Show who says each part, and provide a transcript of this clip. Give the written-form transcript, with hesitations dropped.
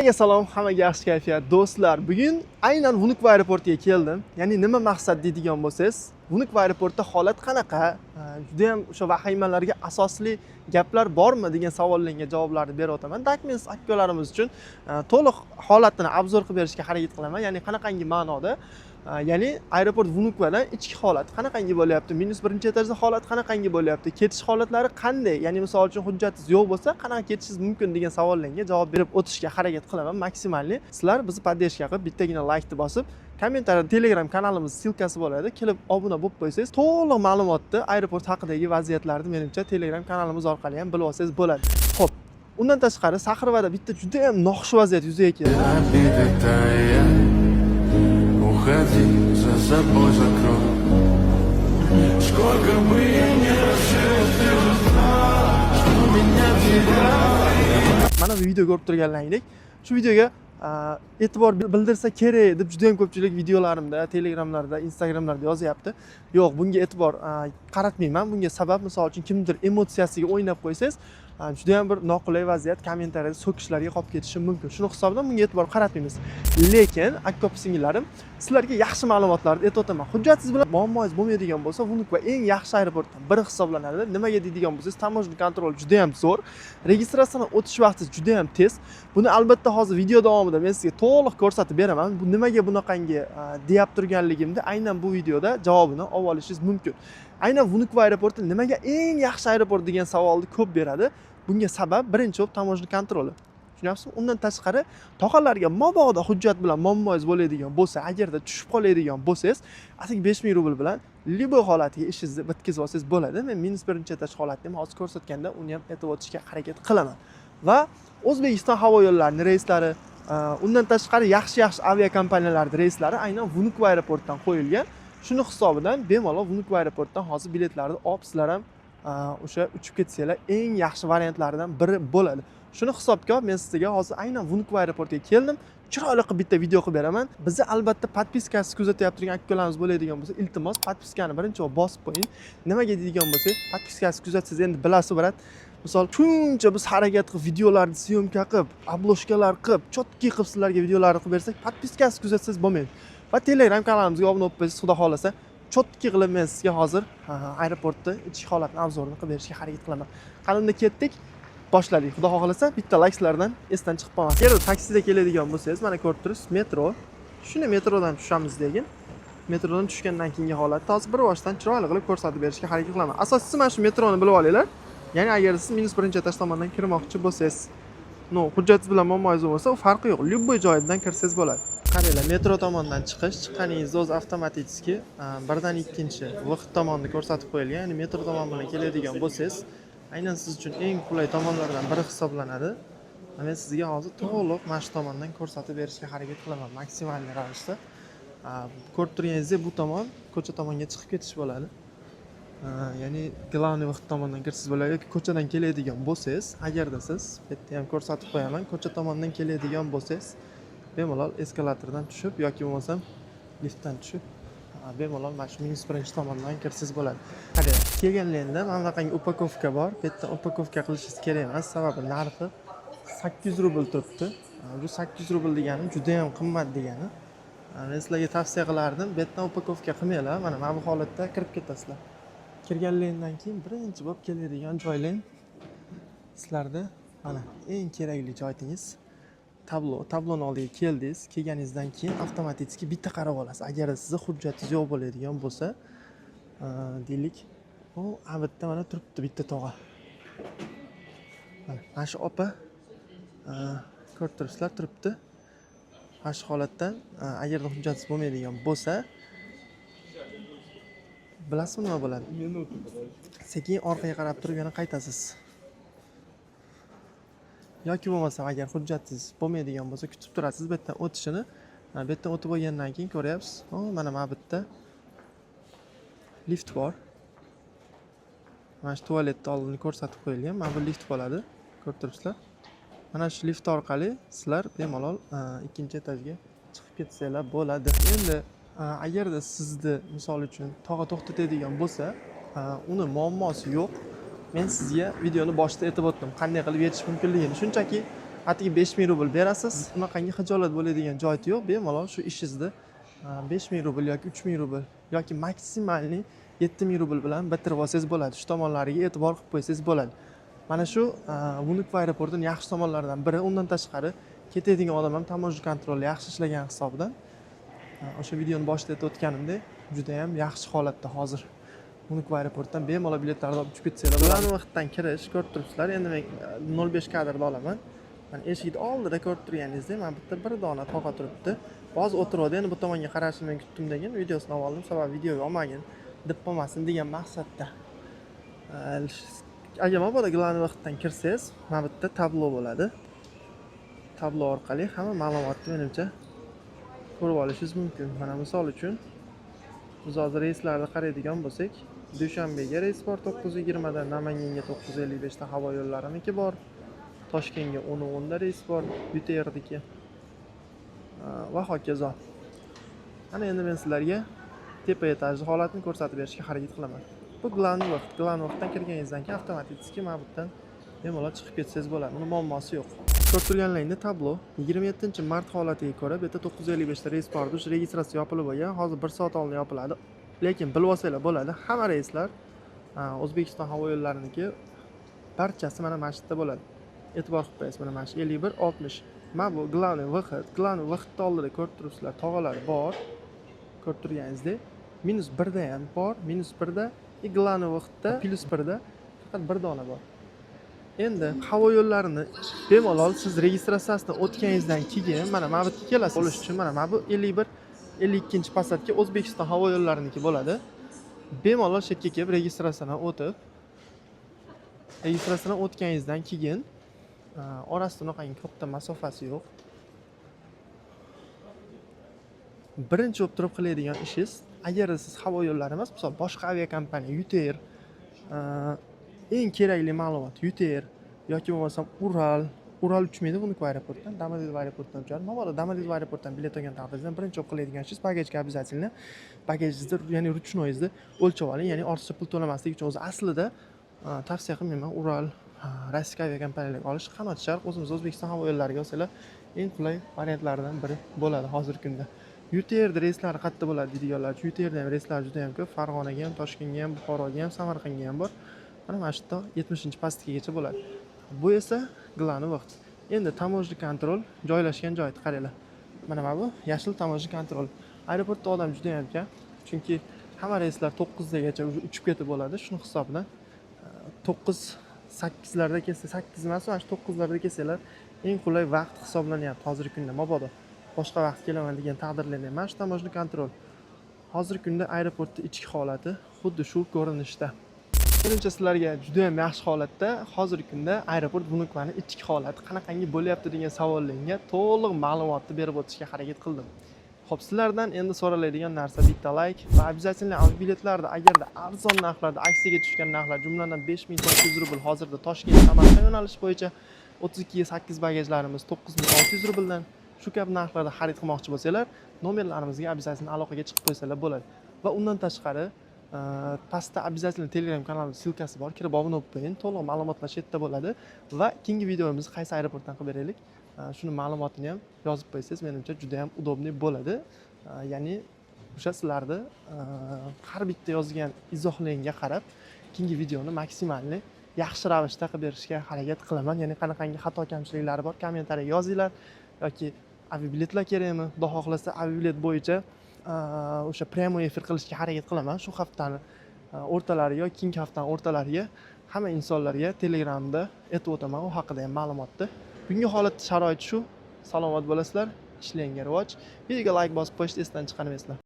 Speaker 1: Salom, hammaga yaxshi kayfiyat do'stlar. Bugun aynan Vnukovo aeroportiga keldim. Ya'ni nima maqsad deydigan bo'lsangiz, Vnukovo aeroportida holat qanaqa? Juda ham o'sha vahimalarga asosli gaplar bormi degan savollarga javoblarni berib o'taman. Dakmens akalarimiz uchun to'liq holatini obzor qilib berishga harakat qilaman. Ya'ni qanaqangi ma'noda? Ya'ni aeroport Vnukovodan ichki holat qanaqangi bo'lyapti? -1 etajda holat qanaqangi bo'lyapti? Ketish holatlari qanday? Ya'ni misol uchun hujjatingiz yo'q bo'lsa, qanaqa ketishingiz mumkin degan savollarga javob berib o'tishga harakat qilaman maksimalli. Sizlar bizni podдержка qilib, bittagina laykni bosib, kommentariyada Telegram kanalimiz silkasi bo'ladi. Kelib obuna bo'lib qo'ysangiz, to'liq ma'lumotni aeroport haqidagi vaziyatlarni menimcha Telegram kanalimiz orqali ham bilib olsangiz bo'ladi. Xo'p, undan tashqari Saxarvada bitta juda ham noxush vaziyat yuzaga keldi.
Speaker 2: Уходи, за собой закрой. Сколько бы я ни жил, ты же знаешь, что меня теряет.
Speaker 1: Mana bu video ko'rib turganlaringdek, shu videoga e'tibor bildirsa kerak deb juda ham ko'pchilik videolarimda, Telegramlarda, Instagramlarda yozyapti. Yo'q, bunga e'tibor qaratmayman. Bunga sabab misol uchun kimdir emotsiyasiga o'ynab qo'ysangiz, juda ham bir noqulay vaziyat kommentariyada so'kishlarga qolib ketishi mumkin. Shuni hisobidan bunga e'tibor qaratmaymiz. Lekin aka-singillarim, sizlarga yaxshi ma'lumotlarni aytib o'taman. Hujjatingiz bilan muammongiz bo'lmaydigan bo'lsa, Vnukovo eng yaxshi aeroportdan biri hisoblanadi. Nimaga deydigan bo'lsangiz, tamojniy kontrol juda ham zo'r. Registratsiyadan o'tish vaqti juda ham tez. Buni albatta hozir video davomida men sizga to'liq ko'rsatib beraman. Bu nimaga bunaqangi deyap turganligimda aynan bu videoda javobini olib olishingiz mumkin. Aynan Vnukovo aeroporti nimaga eng yaxshi aeroport degan savolni ko'p beradi. Bunga sabab birinchi bo'lib tamojniy kontroli. Tushunyapsizmi? Undan tashqari toqalarga mabodo hujjat bilan muammongiz bo'ladigan bo'lsa, agarda tushib qoladigan bo'lsangiz, atigi 5000 rubl bilan liboy holatiga ishingizni bitkazib olsangiz bo'ladi. Men -1 etaj holatni ham hozir ko'rsatganda uni ham aytib o'tishga harakat qilaman. Va O'zbekiston havo yo'llarining reyslari, undan tashqari yaxshi aviakompaniyalarning reyslari aynan Vnukovo aeroportdan qo'yilgan. Shuni hisobidan bemalol Vnukovo aeroportdan hozir biletlarni olib, sizlar ham o'sha uchib ketsanglar eng yaxshi variantlaridan biri bo'ladi. Shuni hisobga olib, men sizga hozir aynan Vnukovo aeroportiga keldim. Chiroyli qilib bitta video qilib beraman. Bizni albatta podpiskasiz kuzatyapti turgan akalarimiz bo'ladigan bo'lsa, iltimos podpiskani birinchi bosib qo'ying. Nimaga deydigan bo'lsak, podpiskasiz kuzatsangiz endi bilasiz, birat. Misol shuncha biz harakat qilib, videolarni syomka qilib, obloshkalar qilib, chotki qilib sizlarga videolarni qilib bersak, podpiskasiz kuzatsangiz bo'lmaydi. Va Telegram kanalimizga obuna bo'lib qo'ysangiz, xudo xolasa, chotki qilib men sizga hozir aeroportni ichki holatini obzorini qilib berishga harakat qilaman. Qanday ketdik? Boshladik. Xudo xolasa, bitta layklardan esdan chiqib qolmasin. Agar taksida keladigan bo'lsangiz, mana ko'rib turibsiz, metro. Shuni metrodan tushamiz degan. Metrodan tushgandan keyingi holatni hozir bir boshdan chiroyli qilib ko'rsatib berishga harakat qilaman. Asosiysi mana shu metroni bilib olinglar. Ya'ni agar siz -1 etaj tomondan kirmoqchi bo'lsangiz, hujjatingiz bilan muammongiz bo'lsa, u farqi yo'q. Liboy joyidan kirsangiz bo'ladi. Qaranglar, metro tomondan chiqqaningizda o'zi avtomatiki birdan ikkinchi vaqt tomonni ko'rsatib qo'yilgan. Ya'ni metro tomonidan keladigan bo'lsangiz, aynan siz uchun eng qulay tomonlardan biri hisoblanadi. Men sizga hozir to'liq mana shu tomondan ko'rsatib berishga harakat qilaman maksimal ravishda. Ko'rib turganingizdek, bu tomon ko'cha tomonga chiqib ketish bo'ladi. Ya'ni glavniy vaqt tomondan kirsiz bo'ladi yoki ko'chadan keladigan bo'lsangiz, agarda siz bu yerda ham ko'rsatib qo'yaman, ko'cha tomondan keladigan bo'lsangiz, bemalol eskalatordan tushib yoki bo'lmasam liftdan tushib, bemalol mana shu -1 tomondan kirsiz bo'ladi. Qarang, kelganlarda mana bunaqangi upakovka bor. Bu yerda upakovka qilishingiz kerak emas, sababi narxi 800 rubl turibdi. Bu 800 rubl degani juda ham qimmat degani. Men sizlarga tavsiya qilardim, bu yerdan upakovka qilmanglar. Mana bu holatda kirib ketasizlar. Kirganingizdan keyin birinchi bo'lib keladigan joylar sizlarda mana eng kerakli joyingiz tabloni oldiga keldingiz. Kelganingizdan keyin avtomatiki bitta qarab olasiz. Agar sizga hujjatingiz yo'q bo'ladigan bo'lsa, deylik, u avtda mana turibdi bitta tog'a. Mana shu opa ko'rib turibsizlar, turibdi. Mana shu holatdan agarda hujjatingiz bo'lmaydigan bo'lsa, bilasizmi nima bo'ladi? Sekin orqaga qarab turib yana qaytasiz. Yoki bo'lmasa agar hujjatingiz bo'lmaydigan bo'lsa, kutib turasiz bu yerdan o'tishini. Bu yerdan o'tib bo'lgandan keyin ko'ryapsiz. Mana bu yerda lift bor. Mana shu tualetni oldini ko'rsatib qo'yilgan. Mana bu lift bo'ladi. Ko'rib turibsizlar. Mana shu lift orqali sizlar bemalol ikkinchi etajga chiqib ketsanglar bo'ladi. Endi agarda sizni misol uchun tog'a to'xtatadigan bo'lsa, uni muammosi yo'q. Men sizga videoni boshida aytib o'tdim, qanday qilib yetish mumkinligini. Shunchaki atigi 5000 rubl berasiz. Unaqangi xijolat bo'ladigan joyi yo'q. Bemalol shu ishingizni 5000 rubl yoki 3000 rubl yoki maksimalni 7000 rubl bilan bitirib olsangiz bo'ladi. Shu tomonlariga e'tibor qilib qo'ysangiz bo'ladi. Mana shu Vnukovo aeroportining yaxshi tomonlaridan biri. Undan tashqari ketadigan odam ham tamojna kontroli yaxshi ishlagan hisobidan o'sha videoni boshida aytib o'tganimdek, juda ham yaxshi holatda hozir. Vnukovo aeroportdan bemalol biletlarni olib uchib ketsanglar bo'ladi. Vaqtdan kirish ko'rib turibsizlar. Endi men 05 kadrda olaman. Mana eshikni oldida ko'rib turganingizdek, mana bitta bir dona toqa turibdi. Hozir o'tiradi, endi bu tomonga qarashni men kutdim degan videosini oldim, sababi videoga olmagin, deb qolmasin degan maqsadda. Agar mabodo glaniy vaqtdan kirsangiz, mana bitta tablo bo'ladi. Tablo orqali hamma ma'lumotni menimcha ko'rib olishingiz mumkin. Mana misol uchun biz hozir reyslarni qaraydigan bo'lsak, Dushanbega reys bor 9:20 dan, Namanganga 9:55 da havo yo'llariniki bor. Toshkentga 10:10 da reys bor, YTRniki. Va hokazo. Ana endi men sizlarga tepa etajli holatni ko'rsatib berishga harakat qilaman. Bu glaniy vaqt. Glaniy vaqtdan kirganingizdan keyin avtomatik mana bundan bemalol chiqib ketsangiz bo'ladi. Uni muammosi yo'q. Ko'rib turganlaringizda tablo 27-mart holatiga ko'ra bu yerda 9:55 da reys bor. Shu registratsiya yopilib bo'lgan. Hozir 1 soat oldin yopiladi. Lekin bilib olsanglar bo'ladi. Hamma reyslar O'zbekiston havo yo'llariniki barchasi mana mana shu yerda bo'ladi. E'tibor qilib qo'yasiz, mana shu 51-60. Mana bu glaniy vaqt. Glaniy vaqtda oldida ko'rib turibsizlar, tog'alar bor. Ko'rib turganingizdek, -1 da ham bor, -1 da, glaniy vaqtda +1 da faqat bir dona bor. Endi havo yo'llarini bemalol siz registratsiyasidan o'tganingizdan keyin mana bu yerga kelasiz. Bo'lish uchun mana bu 51-52-posatga O'zbekiston havo yo'llariniki bo'ladi. Bemalol shu yerga kelib registratsiyadan o'tib, registratsiyadan o'tganingizdan keyin orasida unaqangi katta masofasi yo'q. Birinchi bo'lib turib qiladigan ishingiz, agar siz havo yo'llari emas, misol boshqa aviakompaniya YTR, eng kerakli ma'lumot YTR yoki bo'lmasam Ural uchmaydi Vnukovo aeroportdan, Domodedovo aeroportdan uchadi. Mabodo Domodedovo aeroportdan bilet olgan taqdirda birinchi bo'lib qiladigan ishingiz bagajga обязательно bagagingizni, ya'ni ruchnoyingizni o'lchab oling, ya'ni ortiqcha pul to'lamaslik uchun. O'zi aslida tavsiya qilmayman Ural, Rossiya aviakompaniyalariga olish. Qanot Sharq o'zimiz O'zbekiston havo yo'llariga olsalar eng qulay variantlardan biri bo'ladi hozirgi kunda. YTR reyslari qayerda bo'ladi deydiganlar. YTR ham reyslar juda ham ko'p. Farg'onaga ham, Toshkentga ham, Buxoroga ham, Samarqandga ham bor. Mana mana shu yerda 70-pastgacha bo'ladi. Bu esa glaniy vaqt. Endi tamojna kontrol joylashgan joyni qaranglar. Mana bu yashil tamojna kontrol. Aeroportda odam juda ham kam. Chunki hamma reyslar 9dagacha uchib ketib bo'ladi. Shuni hisobidan 9-8larda kelsa, 8 emas, mana shu 9larda kelsanglar eng qulay vaqt hisoblanyapti hozirgi kunda. Mabodo boshqa vaqt kelaman degan taqdirlarda ham mana shu tamojna kontrol. Hozirgi kunda aeroportning ichki holati xuddi shu ko'rinishda. Birinchi sizlarga juda ham yaxshi holatda hozirgi kunda aeroport Vnukovoning ichki holati qanaqangi bo'lyapti degan savollarga to'liq ma'lumotni berib o'tishga harakat qildim. Xo'p, sizlardan endi so'raladigan narsa bitta like va обязательно aviabiletlarda agarda arzon narxlarda aksiyaga tushgan narxlar, jumladan 5400 rubl hozirda Toshkent Samarqand yo'nalishi bo'yicha 32-8 bagajlarimiz 9600 rubldan shu kabi narxlarda xarid qilmoqchi bo'lsanglar, nomerlarimizga обязательно aloqaga chiqib qo'ysalar bo'ladi. Va undan tashqari pastda обязательно Telegram kanali silkasi bor, kirib obuna bo'lib qo'ying. To'liq ma'lumotlar shu yerda bo'ladi va keyingi videomizni qaysi aeroportdan qilib beraylik, shuni ma'lumotini ham yozib qo'ysangiz, menimcha juda ham udobniy bo'ladi. Ya'ni o'sha sizlarni har bitta yozgan izohlaringga qarab keyingi videoni maksimalni yaxshi ravishda qilib berishga harakat qilaman. Ya'ni qanaqangi xato kamchiliklari bor, kommentariyaga yozinglar yoki aviabiletlar kerakmi? Xudo xohlasa aviabilet bo'yicha o'sha prямой efir qilishga harakat qilaman. Shu haftani o'rtalariga yoki keyingi haftani o'rtalariga hamma insonlarga Telegramda aytib o'taman u haqida ham ma'lumotni. Bugungi holat sharoit shu. Salomat bo'lasizlar, ishlanglar rivoj. Videoga like bosib qo'yishni esdan chiqarmaysizlar.